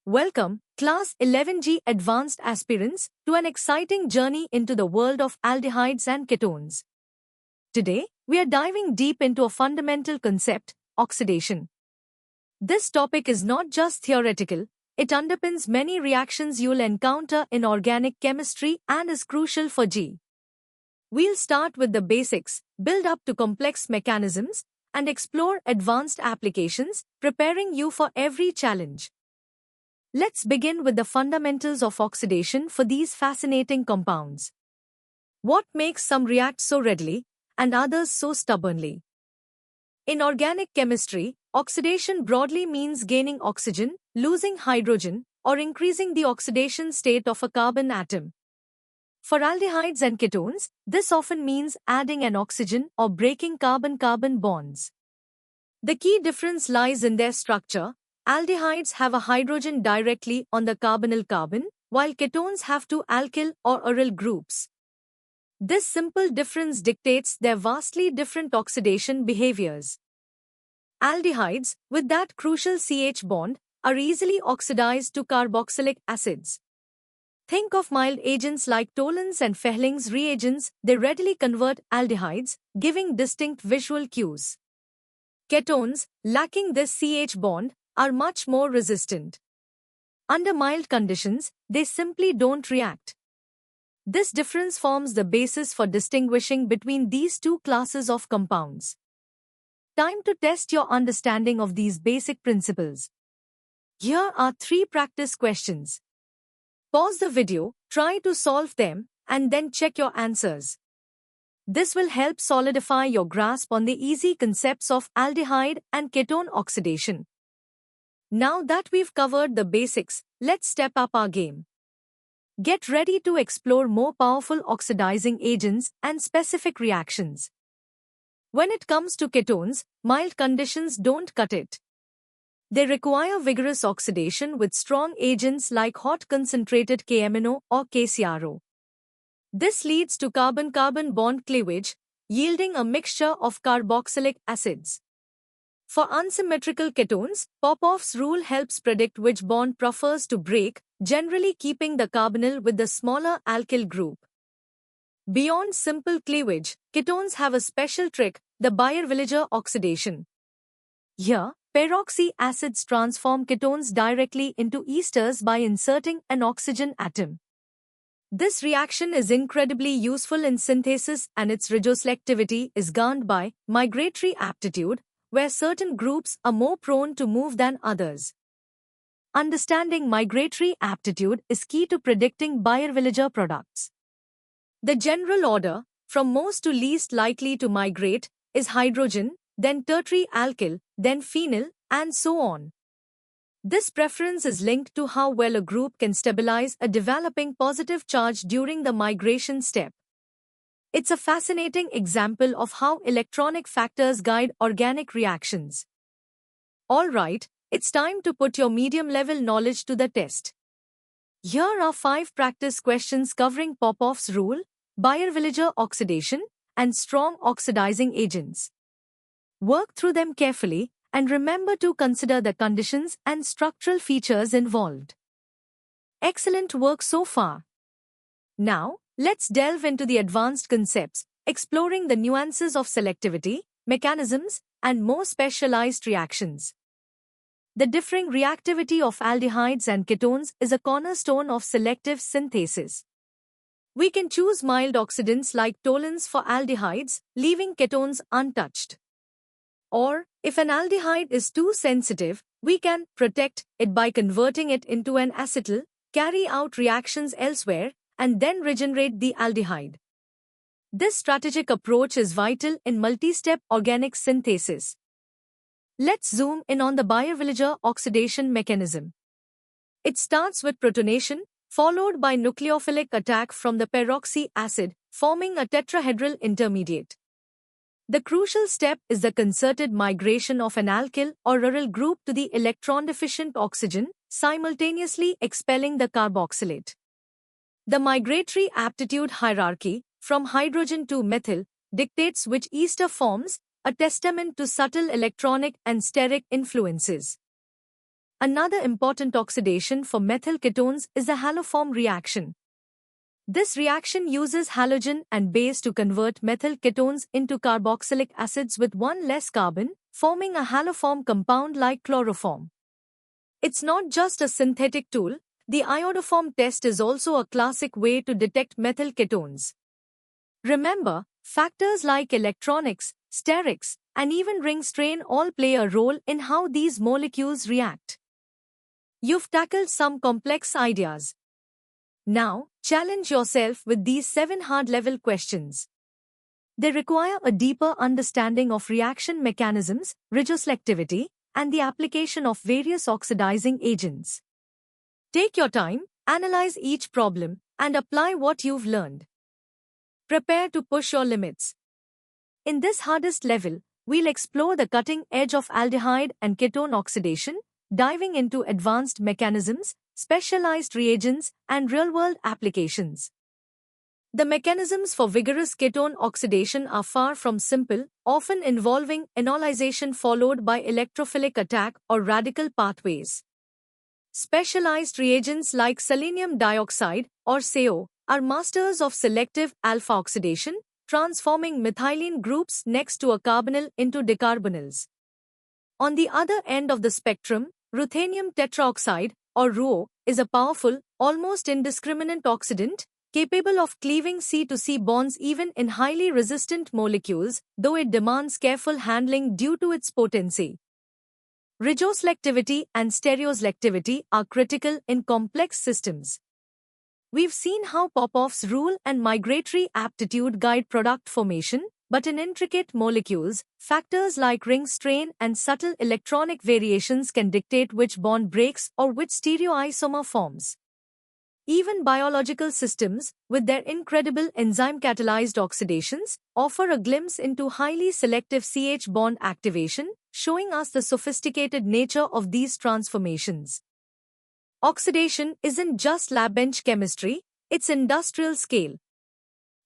Welcome, Class 11G Advanced Aspirants, to an exciting journey into the world of aldehydes and ketones. Today, we are diving deep into a fundamental concept, oxidation. This topic is not just theoretical, it underpins many reactions you'll encounter in organic chemistry and is crucial for G. We'll start with the basics, build up to complex mechanisms, and explore advanced applications, preparing you for every challenge. Let's begin with the fundamentals of oxidation for these fascinating compounds. What makes some react so readily and others so stubbornly? In organic chemistry, oxidation broadly means gaining oxygen, losing hydrogen, or increasing the oxidation state of a carbon atom. For aldehydes and ketones, this often means adding an oxygen or breaking carbon-carbon bonds. The key difference lies in their structure. Aldehydes have a hydrogen directly on the carbonyl carbon, while ketones have two alkyl or aryl groups. This simple difference dictates their vastly different oxidation behaviors. Aldehydes, with that crucial CH bond, are easily oxidized to carboxylic acids. Think of mild agents like Tollens and Fehling's reagents, they readily convert aldehydes, giving distinct visual cues. Ketones, lacking this CH bond, are much more resistant. Under mild conditions, they simply don't react. This difference forms the basis for distinguishing between these two classes of compounds. Time to test your understanding of these basic principles. Here are 3 practice questions. Pause the video, try to solve them, and then check your answers. This will help solidify your grasp on the easy concepts of aldehyde and ketone oxidation. Now that we've covered the basics, let's step up our game. Get ready to explore more powerful oxidizing agents and specific reactions. When it comes to ketones, mild conditions don't cut it. They require vigorous oxidation with strong agents like hot concentrated K-amino or KCRO. This leads to carbon-carbon bond cleavage, yielding a mixture of carboxylic acids. For unsymmetrical ketones, Popoff's rule helps predict which bond prefers to break, generally keeping the carbonyl with the smaller alkyl group. Beyond simple cleavage, ketones have a special trick, the Baeyer-Villiger oxidation. Here, peroxy acids transform ketones directly into esters by inserting an oxygen atom. This reaction is incredibly useful in synthesis and its regioselectivity is governed by migratory aptitude, where certain groups are more prone to move than others. Understanding migratory aptitude is key to predicting Baeyer-Villiger products. The general order, from most to least likely to migrate, is hydrogen, then tertiary alkyl, then phenyl, and so on. This preference is linked to how well a group can stabilize a developing positive charge during the migration step. It's a fascinating example of how electronic factors guide organic reactions. Alright, it's time to put your medium-level knowledge to the test. Here are 5 practice questions covering Popoff's rule, Baeyer-Villiger oxidation, and strong oxidizing agents. Work through them carefully, and remember to consider the conditions and structural features involved. Excellent work so far. Now, let's delve into the advanced concepts, exploring the nuances of selectivity, mechanisms, and more specialized reactions. The differing reactivity of aldehydes and ketones is a cornerstone of selective synthesis. We can choose mild oxidants like Tollens for aldehydes, leaving ketones untouched. Or, if an aldehyde is too sensitive, we can protect it by converting it into an acetyl, carry out reactions elsewhere, and then regenerate the aldehyde. This strategic approach is vital in multi-step organic synthesis. Let's zoom in on the Baeyer-Villiger oxidation mechanism. It starts with protonation, followed by nucleophilic attack from the peroxy acid, forming a tetrahedral intermediate. The crucial step is the concerted migration of an alkyl or aryl group to the electron-deficient oxygen, simultaneously expelling the carboxylate. The migratory aptitude hierarchy, from hydrogen to methyl, dictates which ester forms, a testament to subtle electronic and steric influences. Another important oxidation for methyl ketones is the haloform reaction. This reaction uses halogen and base to convert methyl ketones into carboxylic acids with one less carbon, forming a haloform compound like chloroform. It's not just a synthetic tool, the iodoform test is also a classic way to detect methyl ketones. Remember, factors like electronics, sterics, and even ring strain all play a role in how these molecules react. You've tackled some complex ideas. Now, challenge yourself with these 7 hard-level questions. They require a deeper understanding of reaction mechanisms, regoselectivity, and the application of various oxidizing agents. Take your time, analyze each problem, and apply what you've learned. Prepare to push your limits. In this hardest level, we'll explore the cutting edge of aldehyde and ketone oxidation, diving into advanced mechanisms, specialized reagents, and real-world applications. The mechanisms for vigorous ketone oxidation are far from simple, often involving enolization followed by electrophilic attack or radical pathways. Specialized reagents like selenium dioxide, or SeO, are masters of selective alpha oxidation, transforming methylene groups next to a carbonyl into decarbonyls. On the other end of the spectrum, ruthenium tetroxide, or RuO, is a powerful, almost indiscriminate oxidant, capable of cleaving C to C bonds even in highly resistant molecules, though it demands careful handling due to its potency. Regoselectivity and stereoselectivity are critical in complex systems. We've seen how Popoff's rule and migratory aptitude guide product formation, but in intricate molecules, factors like ring strain and subtle electronic variations can dictate which bond breaks or which stereoisomer forms. Even biological systems, with their incredible enzyme-catalyzed oxidations, offer a glimpse into highly selective CH bond activation, showing us the sophisticated nature of these transformations. Oxidation isn't just lab bench chemistry, it's industrial scale.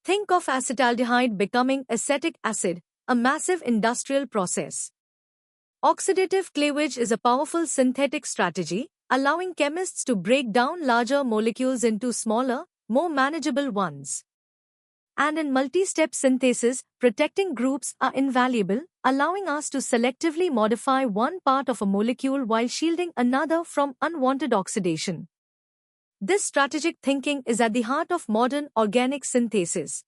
Think of acetaldehyde becoming acetic acid, a massive industrial process. Oxidative cleavage is a powerful synthetic strategy, allowing chemists to break down larger molecules into smaller, more manageable ones. And in multi-step synthesis, protecting groups are invaluable, allowing us to selectively modify one part of a molecule while shielding another from unwanted oxidation. This strategic thinking is at the heart of modern organic synthesis.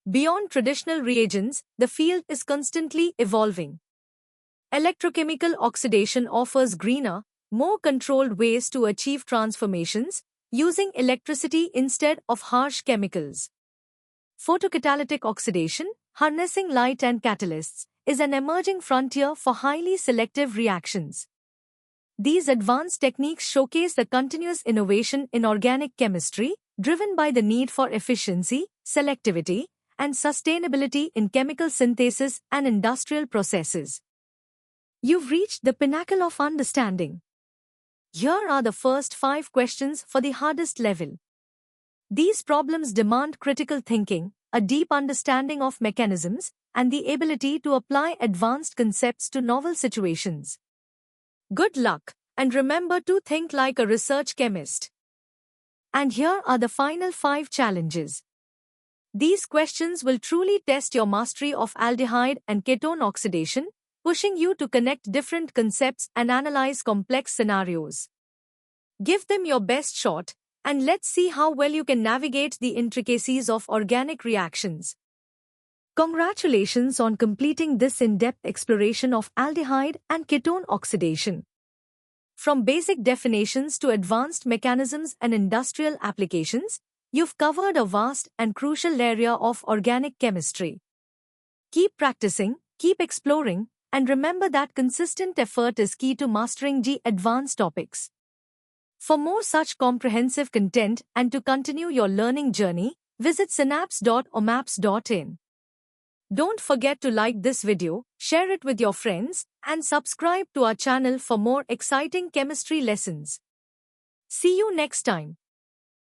Beyond traditional reagents, the field is constantly evolving. Electrochemical oxidation offers greener, more controlled ways to achieve transformations, using electricity instead of harsh chemicals. Photocatalytic oxidation, harnessing light and catalysts, is an emerging frontier for highly selective reactions. These advanced techniques showcase the continuous innovation in organic chemistry, driven by the need for efficiency, selectivity, and sustainability in chemical synthesis and industrial processes. You've reached the pinnacle of understanding. Here are the first 5 questions for the hardest level. These problems demand critical thinking, a deep understanding of mechanisms, and the ability to apply advanced concepts to novel situations. Good luck, and remember to think like a research chemist. And here are the final 5 challenges. These questions will truly test your mastery of aldehyde and ketone oxidation, pushing you to connect different concepts and analyze complex scenarios. Give them your best shot, and let's see how well you can navigate the intricacies of organic reactions. Congratulations on completing this in-depth exploration of aldehyde and ketone oxidation. From basic definitions to advanced mechanisms and industrial applications, you've covered a vast and crucial area of organic chemistry. Keep practicing, keep exploring, and remember that consistent effort is key to mastering the advanced topics. For more such comprehensive content and to continue your learning journey, visit synapse.omaps.in. Don't forget to like this video, share it with your friends, and subscribe to our channel for more exciting chemistry lessons. See you next time.